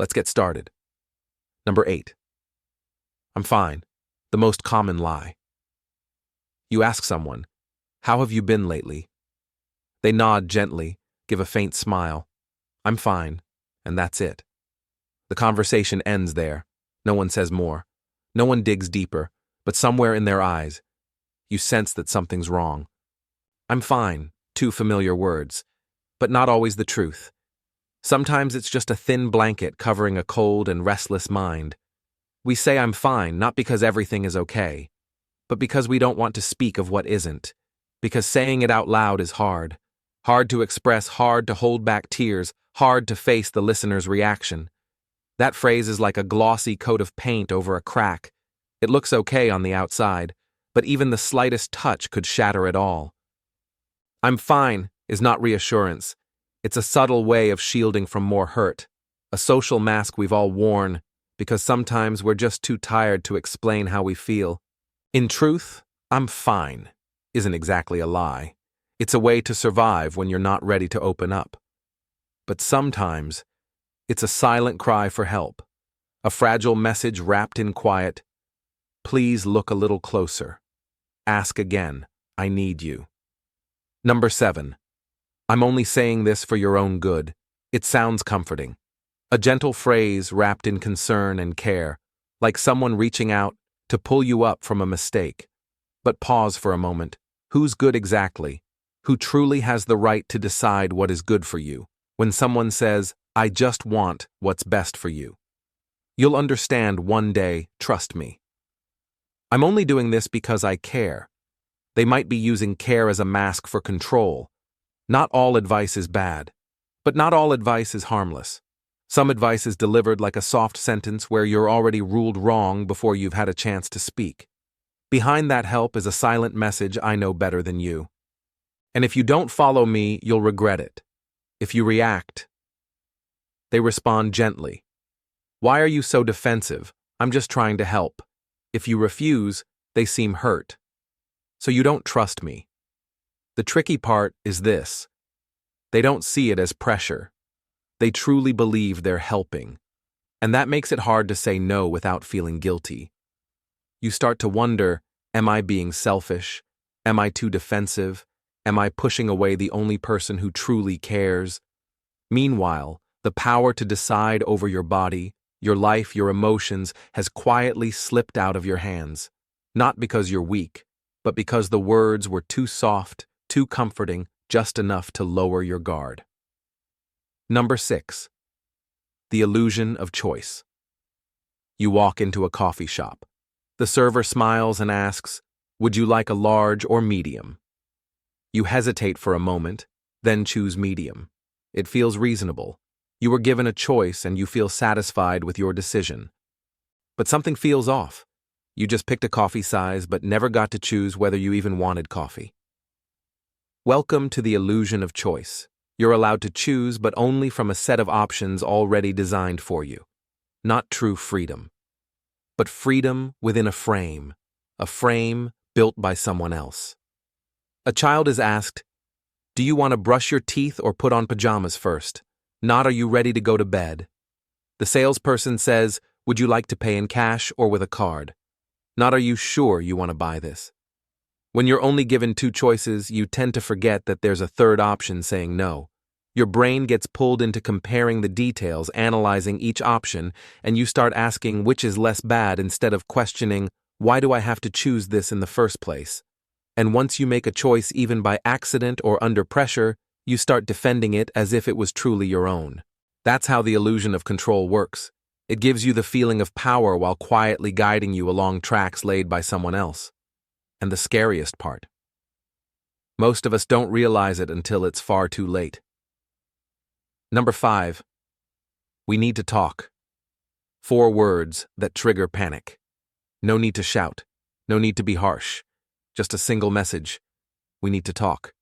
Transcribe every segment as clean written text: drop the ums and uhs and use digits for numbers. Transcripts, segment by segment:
Let's get started. Number 8. I'm fine. The most common lie. You ask someone, "How have you been lately?" They nod gently, give a faint smile. "I'm fine," and that's it. The conversation ends there. No one says more. No one digs deeper, but somewhere in their eyes, you sense that something's wrong. I'm fine, two familiar words, but not always the truth. Sometimes it's just a thin blanket covering a cold and restless mind. We say I'm fine not because everything is okay, but because we don't want to speak of what isn't, because saying it out loud is hard. Hard to express, hard to hold back tears, hard to face the listener's reaction. That phrase is like a glossy coat of paint over a crack. It looks okay on the outside, but even the slightest touch could shatter it all. I'm fine is not reassurance. It's a subtle way of shielding from more hurt, a social mask we've all worn, because sometimes we're just too tired to explain how we feel. In truth, I'm fine isn't exactly a lie. It's a way to survive when you're not ready to open up. But sometimes, it's a silent cry for help, a fragile message wrapped in quiet. Please look a little closer. Ask again. I need you. Number 7. I'm only saying this for your own good. It sounds comforting. A gentle phrase wrapped in concern and care, like someone reaching out to pull you up from a mistake. But pause for a moment. Who's good exactly? Who truly has the right to decide what is good for you? When someone says, I just want what's best for you. You'll understand one day, trust me. I'm only doing this because I care. They might be using care as a mask for control. Not all advice is bad, but not all advice is harmless. Some advice is delivered like a soft sentence where you're already ruled wrong before you've had a chance to speak. Behind that help is a silent message, I know better than you. And if you don't follow me, you'll regret it. If you react, they respond gently. Why are you so defensive? I'm just trying to help. If you refuse, they seem hurt. So you don't trust me. The tricky part is this. They don't see it as pressure. They truly believe they're helping. And that makes it hard to say no without feeling guilty. You start to wonder, am I being selfish? Am I too defensive? Am I pushing away the only person who truly cares? Meanwhile, the power to decide over your body, your life, your emotions has quietly slipped out of your hands. Not because you're weak, but because the words were too soft, too comforting, just enough to lower your guard. Number 6. The illusion of choice. You walk into a coffee shop. The server smiles and asks, would you like a large or medium? You hesitate for a moment, then choose medium. It feels reasonable. You were given a choice and you feel satisfied with your decision. But something feels off. You just picked a coffee size but never got to choose whether you even wanted coffee. Welcome to the illusion of choice. You're allowed to choose, but only from a set of options already designed for you. Not true freedom, but freedom within a frame built by someone else. A child is asked, do you want to brush your teeth or put on pajamas first? Not, are you ready to go to bed? The salesperson says, would you like to pay in cash or with a card? Not, are you sure you want to buy this? When you're only given 2 choices, you tend to forget that there's a third option saying no. Your brain gets pulled into comparing the details, analyzing each option, and you start asking which is less bad instead of questioning, why do I have to choose this in the first place? And once you make a choice even by accident or under pressure, you start defending it as if it was truly your own. That's how the illusion of control works. It gives you the feeling of power while quietly guiding you along tracks laid by someone else. And the scariest part. Most of us don't realize it until it's far too late. Number 5. We need to talk. 4 words that trigger panic. No need to shout. No need to be harsh. Just a single message. We need to talk.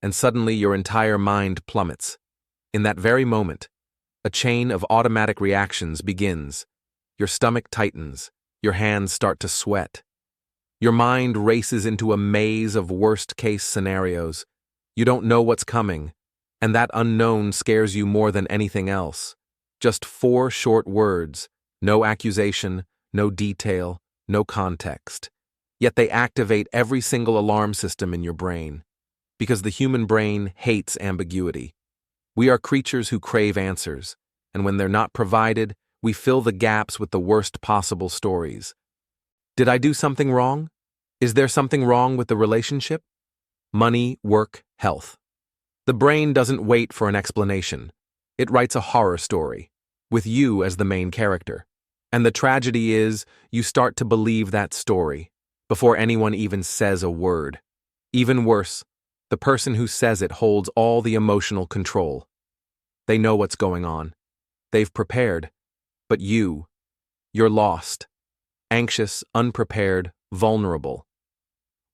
And suddenly your entire mind plummets. In that very moment, a chain of automatic reactions begins. Your stomach tightens. Your hands start to sweat. Your mind races into a maze of worst-case scenarios. You don't know what's coming, and that unknown scares you more than anything else. Just 4 short words, no accusation, no detail, no context. Yet they activate every single alarm system in your brain. Because the human brain hates ambiguity. We are creatures who crave answers, and when they're not provided, we fill the gaps with the worst possible stories. Did I do something wrong? Is there something wrong with the relationship? Money, work, health. The brain doesn't wait for an explanation. It writes a horror story, with you as the main character. And the tragedy is, you start to believe that story, before anyone even says a word. Even worse, the person who says it holds all the emotional control. They know what's going on. They've prepared. But you're lost. Anxious, unprepared, vulnerable.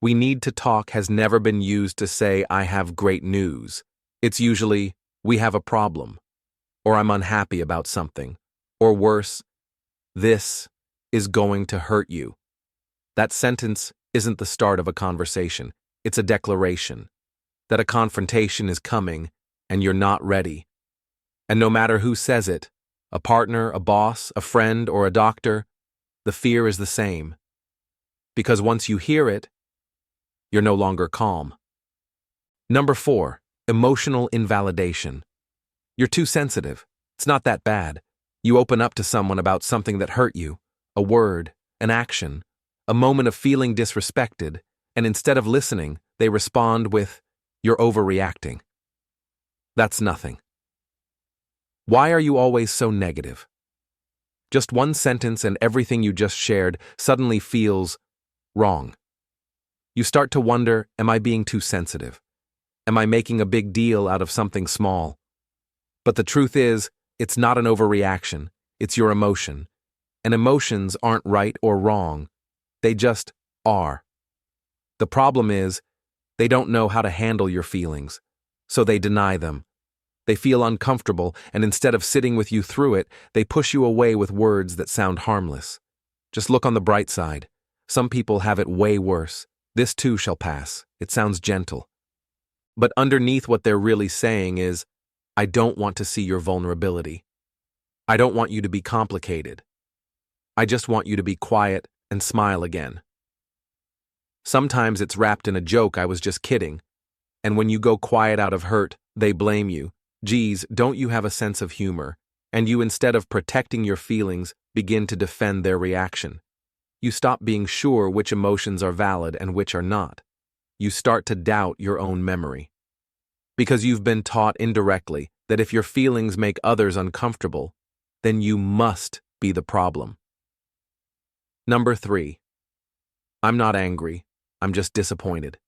We need to talk has never been used to say, I have great news. It's usually, we have a problem. Or I'm unhappy about something. Or worse, this is going to hurt you. That sentence isn't the start of a conversation. It's a declaration that a confrontation is coming and you're not ready. And no matter who says it, a partner, a boss, a friend, or a doctor, the fear is the same. Because once you hear it, you're no longer calm. Number 4, emotional invalidation. You're too sensitive. It's not that bad. You open up to someone about something that hurt you, a word, an action, a moment of feeling disrespected, and instead of listening, they respond with, you're overreacting. That's nothing. Why are you always so negative? Just one sentence and everything you just shared suddenly feels wrong. You start to wonder, am I being too sensitive? Am I making a big deal out of something small? But the truth is, it's not an overreaction, it's your emotion. And emotions aren't right or wrong, they just are. The problem is, they don't know how to handle your feelings, so they deny them. They feel uncomfortable, and instead of sitting with you through it, they push you away with words that sound harmless. Just look on the bright side. Some people have it way worse. This too shall pass. It sounds gentle. But underneath what they're really saying is, I don't want to see your vulnerability. I don't want you to be complicated. I just want you to be quiet and smile again. Sometimes it's wrapped in a joke, I was just kidding. And when you go quiet out of hurt, they blame you. Geez, don't you have a sense of humor? And you, instead of protecting your feelings, begin to defend their reaction. You stop being sure which emotions are valid and which are not. You start to doubt your own memory. Because you've been taught indirectly that if your feelings make others uncomfortable, then you must be the problem. Number 3. I'm not angry, I'm just disappointed.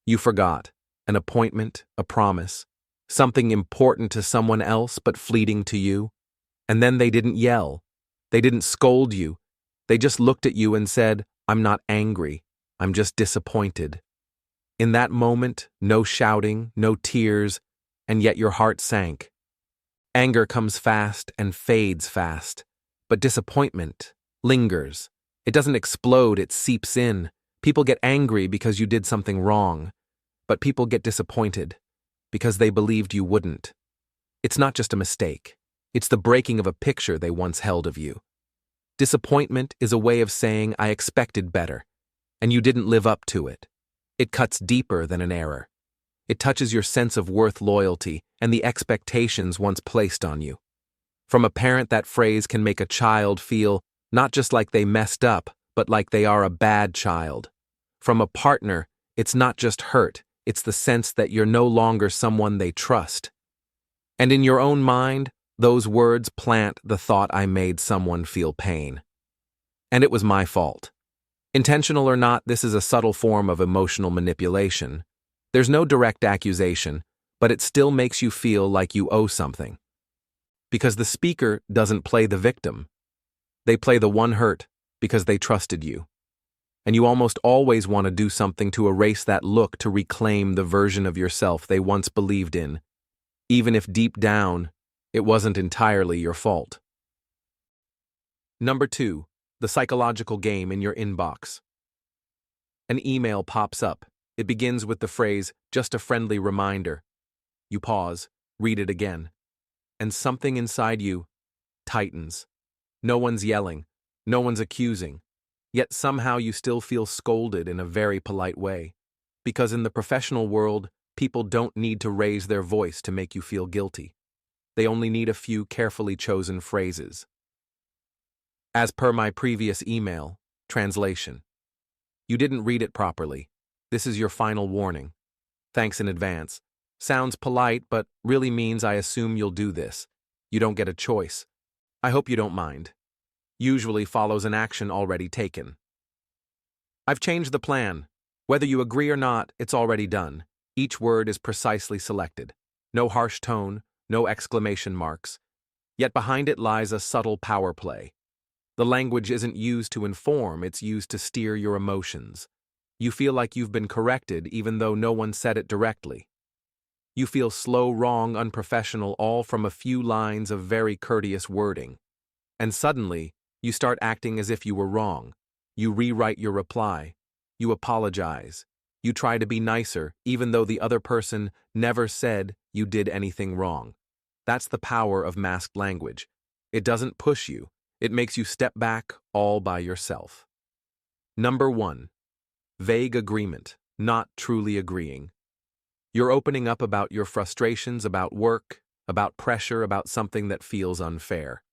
You forgot an appointment, a promise, something important to someone else but fleeting to you, and then they didn't yell, they didn't scold you, they just looked at you and said, I'm not angry, I'm just disappointed. In that moment, no shouting, no tears, and yet your heart sank. Anger comes fast and fades fast, but disappointment lingers. It doesn't explode, it seeps in. People get angry because you did something wrong, but people get disappointed because they believed you wouldn't. It's not just a mistake. It's the breaking of a picture they once held of you. Disappointment is a way of saying, I expected better, and you didn't live up to it. It cuts deeper than an error. It touches your sense of worth, loyalty, and the expectations once placed on you. From a parent, that phrase can make a child feel not just like they messed up, but like they are a bad child. From a partner, it's not just hurt, it's the sense that you're no longer someone they trust. And in your own mind, those words plant the thought, I made someone feel pain. And it was my fault. Intentional or not, this is a subtle form of emotional manipulation. There's no direct accusation, but it still makes you feel like you owe something. Because the speaker doesn't play the victim. They play the one hurt because they trusted you. And you almost always want to do something to erase that look, to reclaim the version of yourself they once believed in, even if deep down, it wasn't entirely your fault. Number 2, the psychological game in your inbox. An email pops up. It begins with the phrase, just a friendly reminder. You pause, read it again. and something inside you tightens. No one's yelling, no one's accusing, yet somehow you still feel scolded in a very polite way. Because in the professional world, people don't need to raise their voice to make you feel guilty. They only need a few carefully chosen phrases. As per my previous email, translation. You didn't read it properly. This is your final warning. Thanks in advance. Sounds polite, but really means I assume you'll do this. You don't get a choice. I hope you don't mind. Usually follows an action already taken. I've changed the plan. Whether you agree or not, it's already done. Each word is precisely selected. No harsh tone, no exclamation marks. Yet behind it lies a subtle power play. The language isn't used to inform, it's used to steer your emotions. You feel like you've been corrected even though no one said it directly. You feel slow, wrong, unprofessional, all from a few lines of very courteous wording. And suddenly, you start acting as if you were wrong. You rewrite your reply. You apologize. You try to be nicer, even though the other person never said you did anything wrong. That's the power of masked language. It doesn't push you. It makes you step back all by yourself. Number 1. Vague agreement, not truly agreeing. You're opening up about your frustrations, about work, about pressure, about something that feels unfair.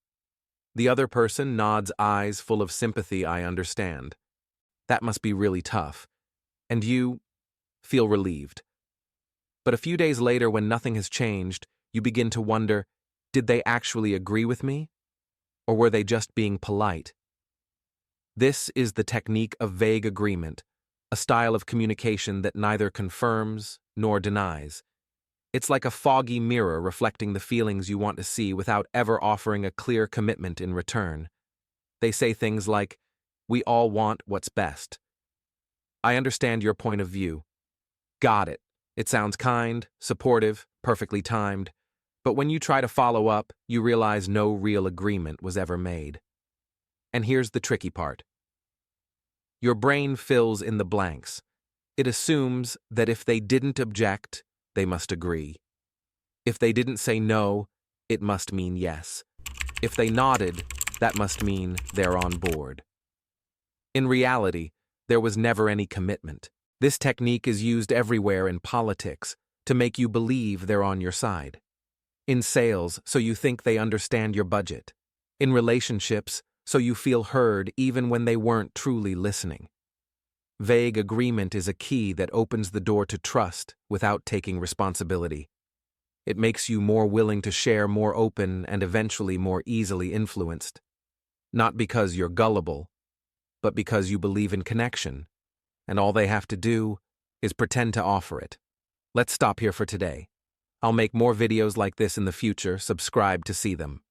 The other person nods, eyes full of sympathy. I understand. That must be really tough. And you feel relieved. But a few days later, when nothing has changed, you begin to wonder, did they actually agree with me? Or were they just being polite? This is the technique of vague agreement, a style of communication that neither confirms nor denies. It's like a foggy mirror reflecting the feelings you want to see without ever offering a clear commitment in return. They say things like, "We all want what's best. I understand your point of view. Got it. It sounds kind, supportive, perfectly timed. But when you try to follow up, you realize no real agreement was ever made." And here's the tricky part. Your brain fills in the blanks. It assumes that if they didn't object, they must agree. If they didn't say no, it must mean yes. If they nodded, that must mean they're on board. In reality, there was never any commitment. This technique is used everywhere in politics to make you believe they're on your side. In sales, so you think they understand your budget. In relationships, so you feel heard even when they weren't truly listening. Vague agreement is a key that opens the door to trust without taking responsibility. It makes you more willing to share, more open, and eventually more easily influenced. Not because you're gullible, but because you believe in connection, and all they have to do is pretend to offer it. Let's stop here for today. I'll make more videos like this in the future. Subscribe to see them.